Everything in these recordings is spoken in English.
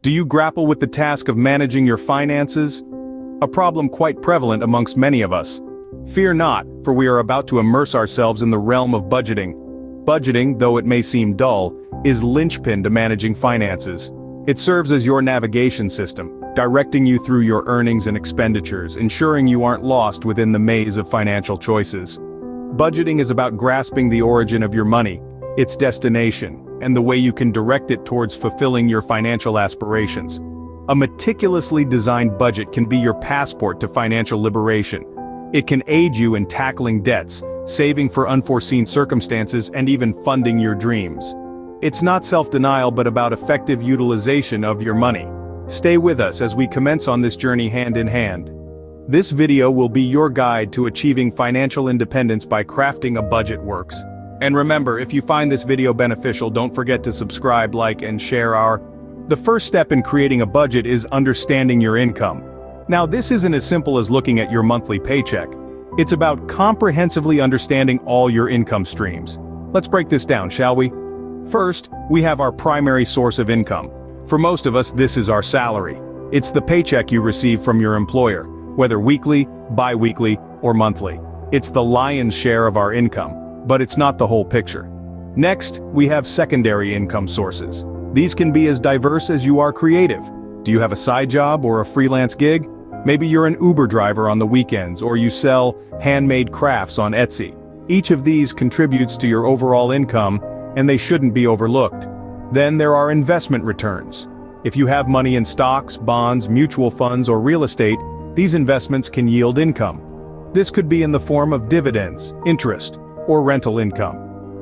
Do you grapple with the task of managing your finances? A problem quite prevalent amongst many of us. Fear not, for we are about to immerse ourselves in the realm of budgeting. Budgeting, though it may seem dull, is linchpin to managing finances. It serves as your navigation system, directing you through your earnings and expenditures, ensuring you aren't lost within the maze of financial choices. Budgeting is about grasping the origin of your money, its destination, and the way you can direct it towards fulfilling your financial aspirations. A meticulously designed budget can be your passport to financial liberation. It can aid you in tackling debts, saving for unforeseen circumstances, and even funding your dreams. It's not self-denial but about effective utilization of your money. Stay with us as we commence on this journey hand in hand. This video will be your guide to achieving financial independence by crafting a budget works. And remember, if you find this video beneficial, don't forget to subscribe, like, and share The first step in creating a budget is understanding your income. Now, this isn't as simple as looking at your monthly paycheck. It's about comprehensively understanding all your income streams. Let's break this down, shall we? First, we have our primary source of income. For most of us, this is our salary. It's the paycheck you receive from your employer, whether weekly, bi-weekly, or monthly. It's the lion's share of our income, but it's not the whole picture. Next, we have secondary income sources. These can be as diverse as you are creative. Do you have a side job or a freelance gig? Maybe you're an Uber driver on the weekends, or you sell handmade crafts on Etsy. Each of these contributes to your overall income, and they shouldn't be overlooked. Then there are investment returns. If you have money in stocks, bonds, mutual funds, or real estate, these investments can yield income. This could be in the form of dividends, interest, or rental income.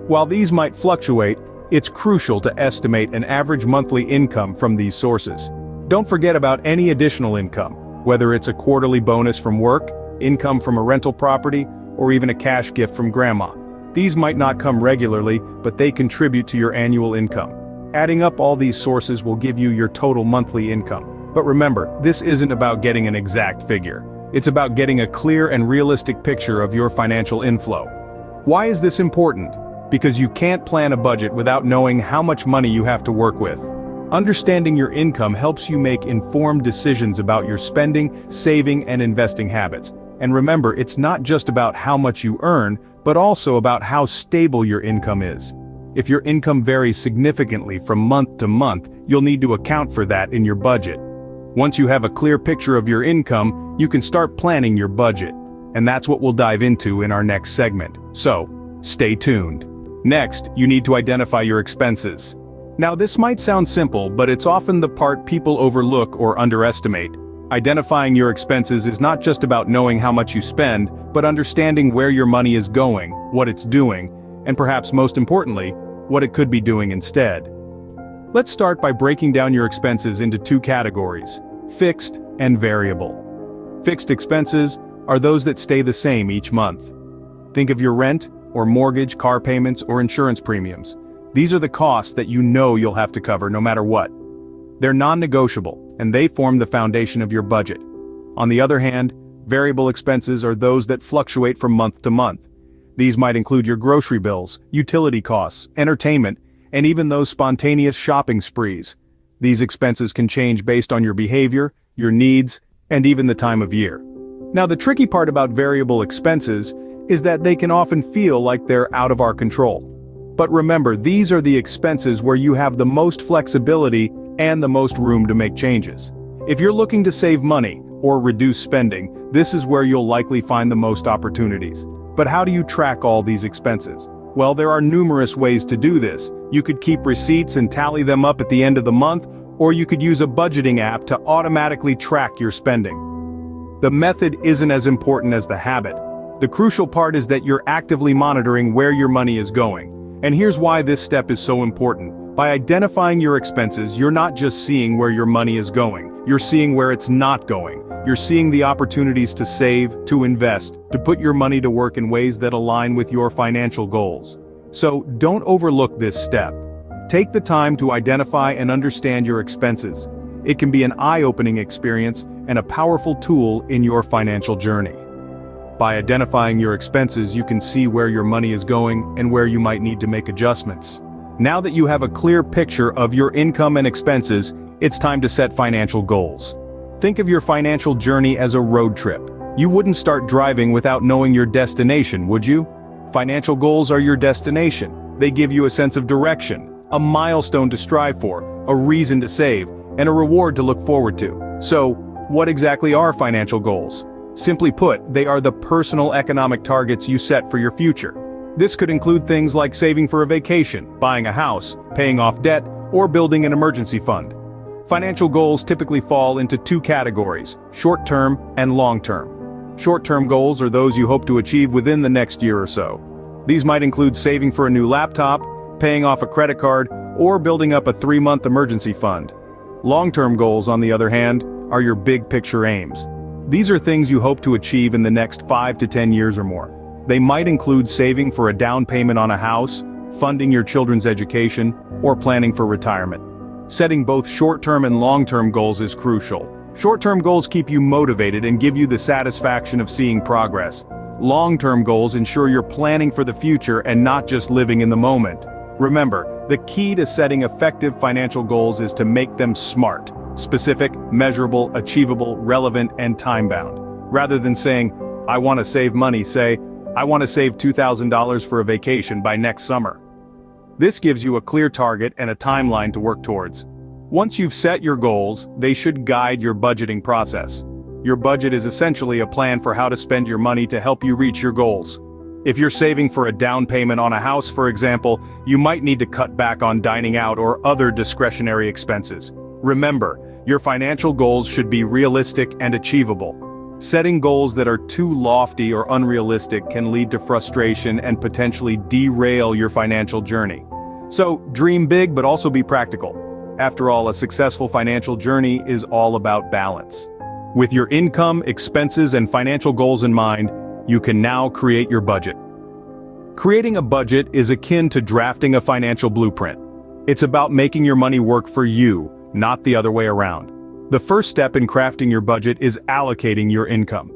While these might fluctuate, it's crucial to estimate an average monthly income from these sources. Don't forget about any additional income, whether it's a quarterly bonus from work, income from a rental property, or even a cash gift from grandma. These might not come regularly, but they contribute to your annual income. Adding up all these sources will give you your total monthly income. But remember, this isn't about getting an exact figure. It's about getting a clear and realistic picture of your financial inflow. Why is this important? Because you can't plan a budget without knowing how much money you have to work with. Understanding your income helps you make informed decisions about your spending, saving, and investing habits. And remember, it's not just about how much you earn, but also about how stable your income is. If your income varies significantly from month to month, you'll need to account for that in your budget. Once you have a clear picture of your income, you can start planning your budget. And that's what we'll dive into in our next segment. So, stay tuned. Next, you need to identify your expenses. Now, this might sound simple, but it's often the part people overlook or underestimate. Identifying your expenses is not just about knowing how much you spend, but understanding where your money is going, what it's doing, and perhaps most importantly, what it could be doing instead. Let's start by breaking down your expenses into two categories: fixed and variable. Fixed expenses are those that stay the same each month. Think of your rent, or mortgage, car payments, or insurance premiums. These are the costs that you know you'll have to cover no matter what. They're non-negotiable, and they form the foundation of your budget. On the other hand, variable expenses are those that fluctuate from month to month. These might include your grocery bills, utility costs, entertainment, and even those spontaneous shopping sprees. These expenses can change based on your behavior, your needs, and even the time of year. Now, the tricky part about variable expenses is that they can often feel like they're out of our control. But remember, these are the expenses where you have the most flexibility and the most room to make changes. If you're looking to save money or reduce spending, this is where you'll likely find the most opportunities. But how do you track all these expenses? Well, there are numerous ways to do this. You could keep receipts and tally them up at the end of the month, or you could use a budgeting app to automatically track your spending. The method isn't as important as the habit. The crucial part is that you're actively monitoring where your money is going. And here's why this step is so important. By identifying your expenses, you're not just seeing where your money is going, you're seeing where it's not going. You're seeing the opportunities to save, to invest, to put your money to work in ways that align with your financial goals. So, don't overlook this step. Take the time to identify and understand your expenses. It can be an eye-opening experience and a powerful tool in your financial journey. By identifying your expenses, you can see where your money is going and where you might need to make adjustments. Now that you have a clear picture of your income and expenses, it's time to set financial goals. Think of your financial journey as a road trip. You wouldn't start driving without knowing your destination, would you? Financial goals are your destination. They give you a sense of direction, a milestone to strive for, a reason to save, and a reward to look forward to. So, what exactly are financial goals? Simply put, they are the personal economic targets you set for your future. This could include things like saving for a vacation, buying a house, paying off debt, or building an emergency fund. Financial goals typically fall into two categories: short-term and long-term. Short-term goals are those you hope to achieve within the next year or so. These might include saving for a new laptop, paying off a credit card, or building up a 3-month emergency fund. Long-term goals, on the other hand, are your big-picture aims. These are things you hope to achieve in the next 5 to 10 years or more. They might include saving for a down payment on a house, funding your children's education, or planning for retirement. Setting both short-term and long-term goals is crucial. Short-term goals keep you motivated and give you the satisfaction of seeing progress. Long-term goals ensure you're planning for the future and not just living in the moment. Remember, the key to setting effective financial goals is to make them SMART: specific, measurable, achievable, relevant, and time-bound. Rather than saying, "I want to save money," say, "I want to save $2,000 for a vacation by next summer." This gives you a clear target and a timeline to work towards. Once you've set your goals, they should guide your budgeting process. Your budget is essentially a plan for how to spend your money to help you reach your goals. If you're saving for a down payment on a house, for example, you might need to cut back on dining out or other discretionary expenses. Remember, your financial goals should be realistic and achievable. Setting goals that are too lofty or unrealistic can lead to frustration and potentially derail your financial journey. So, dream big but also be practical. After all, a successful financial journey is all about balance. With your income, expenses, and financial goals in mind, you can now create your budget. Creating a budget is akin to drafting a financial blueprint. It's about making your money work for you, not the other way around. The first step in crafting your budget is allocating your income.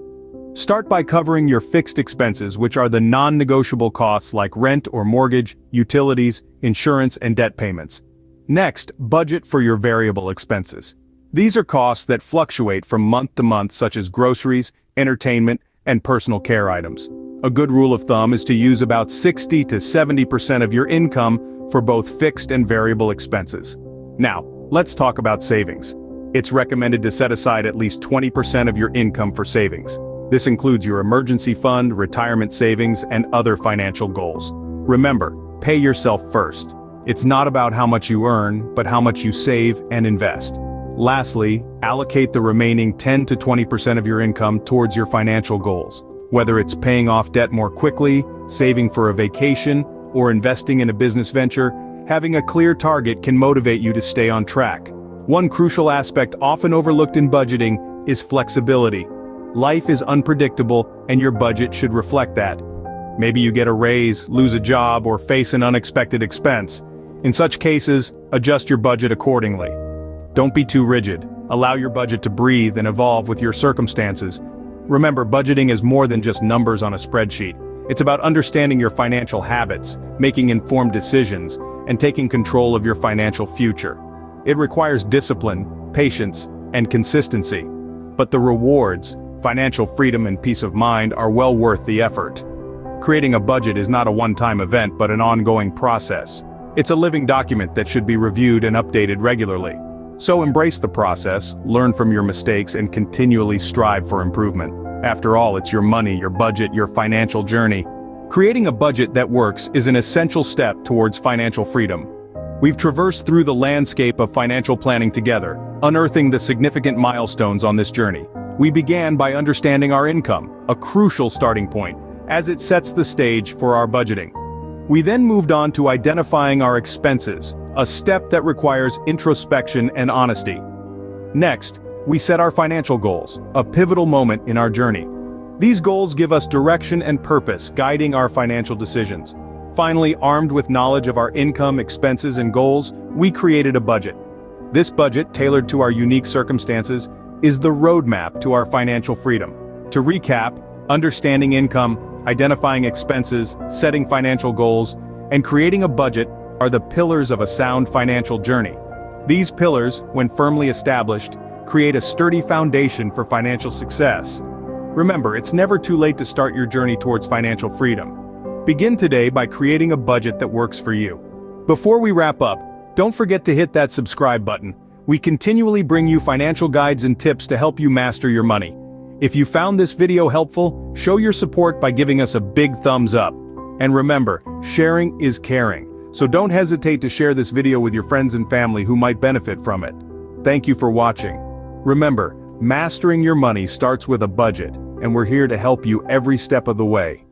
Start by covering your fixed expenses, which are the non-negotiable costs like rent or mortgage, utilities, insurance, and debt payments. Next, budget for your variable expenses. These are costs that fluctuate from month to month, such as groceries, entertainment, and personal care items. A good rule of thumb is to use about 60 to 70% of your income for both fixed and variable expenses. Now, let's talk about savings. It's recommended to set aside at least 20% of your income for savings. This includes your emergency fund, retirement savings, and other financial goals. Remember, pay yourself first. It's not about how much you earn, but how much you save and invest. Lastly, allocate the remaining 10 to 20% of your income towards your financial goals. Whether it's paying off debt more quickly, saving for a vacation, or investing in a business venture, having a clear target can motivate you to stay on track. One crucial aspect often overlooked in budgeting is flexibility. Life is unpredictable, and your budget should reflect that. Maybe you get a raise, lose a job, or face an unexpected expense. In such cases, adjust your budget accordingly. Don't be too rigid. Allow your budget to breathe and evolve with your circumstances. Remember, budgeting is more than just numbers on a spreadsheet. It's about understanding your financial habits, making informed decisions, and taking control of your financial future. It requires discipline, patience, and consistency. But the rewards, financial freedom and peace of mind, are well worth the effort. Creating a budget is not a one-time event but an ongoing process. It's a living document that should be reviewed and updated regularly. So embrace the process, learn from your mistakes, and continually strive for improvement. After all, it's your money, your budget, your financial journey. Creating a budget that works is an essential step towards financial freedom. We've traversed through the landscape of financial planning together, unearthing the significant milestones on this journey. We began by understanding our income, a crucial starting point, as it sets the stage for our budgeting. We then moved on to identifying our expenses, a step that requires introspection and honesty. Next, we set our financial goals, a pivotal moment in our journey. These goals give us direction and purpose, guiding our financial decisions. Finally, armed with knowledge of our income, expenses, and goals, we created a budget. This budget, tailored to our unique circumstances, is the roadmap to our financial freedom. To recap, understanding income, identifying expenses, setting financial goals, and creating a budget are the pillars of a sound financial journey. These pillars, when firmly established, create a sturdy foundation for financial success. Remember, it's never too late to start your journey towards financial freedom. Begin today by creating a budget that works for you. Before we wrap up, don't forget to hit that subscribe button. We continually bring you financial guides and tips to help you master your money. If you found this video helpful, show your support by giving us a big thumbs up. And remember, sharing is caring. So don't hesitate to share this video with your friends and family who might benefit from it. Thank you for watching. Remember, mastering your money starts with a budget, and we're here to help you every step of the way.